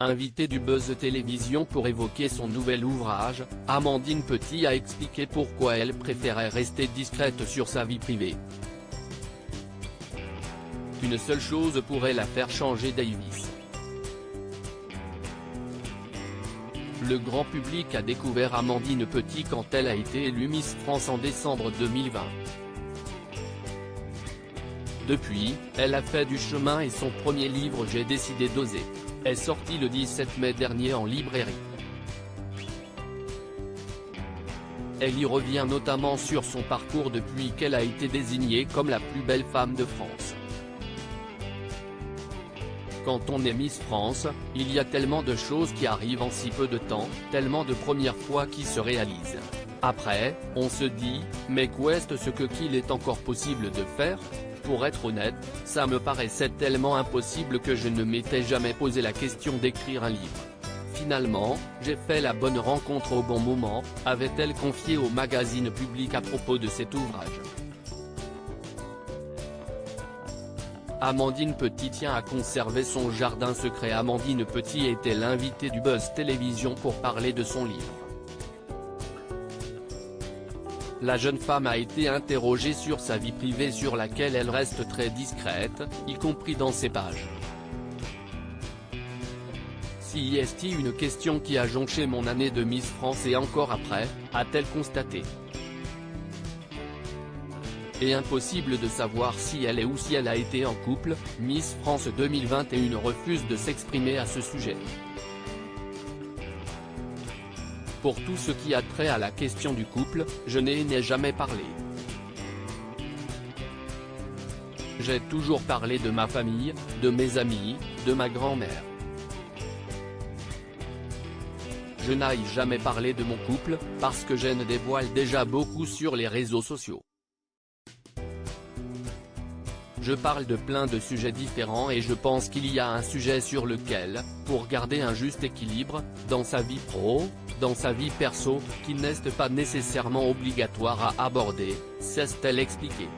Invitée du Buzz Télévision pour évoquer son nouvel ouvrage, Amandine Petit a expliqué pourquoi elle préférait rester discrète sur sa vie privée. Une seule chose pourrait la faire changer d'avis. Le grand public a découvert Amandine Petit quand elle a été élue Miss France en décembre 2020. Depuis, elle a fait du chemin et son premier livre J'ai décidé d'oser est sorti le 17 mai dernier en librairie. Elle y revient notamment sur son parcours depuis qu'elle a été désignée comme la plus belle femme de France. Quand on est Miss France, il y a tellement de choses qui arrivent en si peu de temps, tellement de premières fois qui se réalisent. Après, on se dit, mais qu'est-ce qu'il est encore possible de faire ? Pour être honnête, ça me paraissait tellement impossible que je ne m'étais jamais posé la question d'écrire un livre. Finalement, j'ai fait la bonne rencontre au bon moment, avait-elle confié au magazine Public à propos de cet ouvrage. Amandine Petit tient à conserver son jardin secret. Amandine Petit était l'invitée du Buzz Télévision pour parler de son livre. La jeune femme a été interrogée sur sa vie privée sur laquelle elle reste très discrète, y compris dans ses pages. Si est une question qui a jonché mon année de Miss France et encore après, a-t-elle constaté. Et impossible de savoir si elle est ou si elle a été en couple, Miss France 2021 refuse de s'exprimer à ce sujet. Pour tout ce qui a trait à la question du couple, je n'ai jamais parlé. J'ai toujours parlé de ma famille, de mes amis, de ma grand-mère. Je n'ai jamais parlé de mon couple, parce que je ne dévoile déjà beaucoup sur les réseaux sociaux. Je parle de plein de sujets différents et je pense qu'il y a un sujet sur lequel, pour garder un juste équilibre, dans sa vie pro, dans sa vie perso, qui n'est pas nécessairement obligatoire à aborder, s'est-elle expliqué.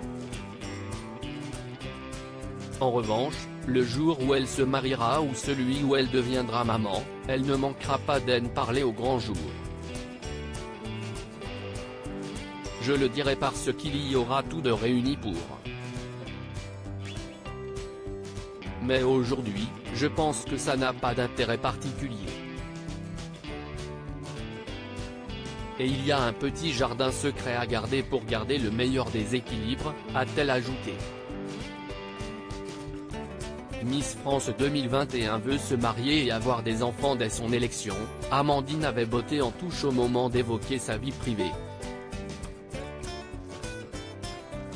En revanche, le jour où elle se mariera ou celui où elle deviendra maman, elle ne manquera pas d'en parler au grand jour. Je le dirai parce qu'il y aura tout de réuni pour. Mais aujourd'hui, je pense que ça n'a pas d'intérêt particulier. Et il y a un petit jardin secret à garder pour garder le meilleur des équilibres, a-t-elle ajouté. Miss France 2021 veut se marier et avoir des enfants dès son élection. Amandine avait botté en touche au moment d'évoquer sa vie privée.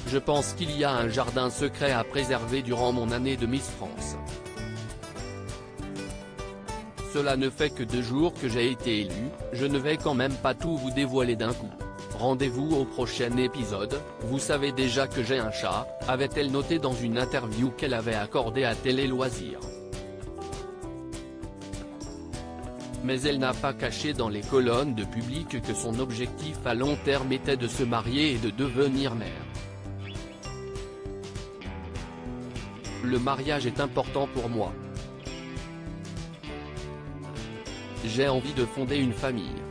Je pense qu'il y a un jardin secret à préserver durant mon année de Miss France. Cela ne fait que 2 jours que j'ai été élue, je ne vais quand même pas tout vous dévoiler d'un coup. Rendez-vous au prochain épisode. Vous savez déjà que j'ai un chat, avait-elle noté dans une interview qu'elle avait accordée à Télé Loisirs. Mais elle n'a pas caché dans les colonnes de Public que son objectif à long terme était de se marier et de devenir mère. Le mariage est important pour moi. J'ai envie de fonder une famille.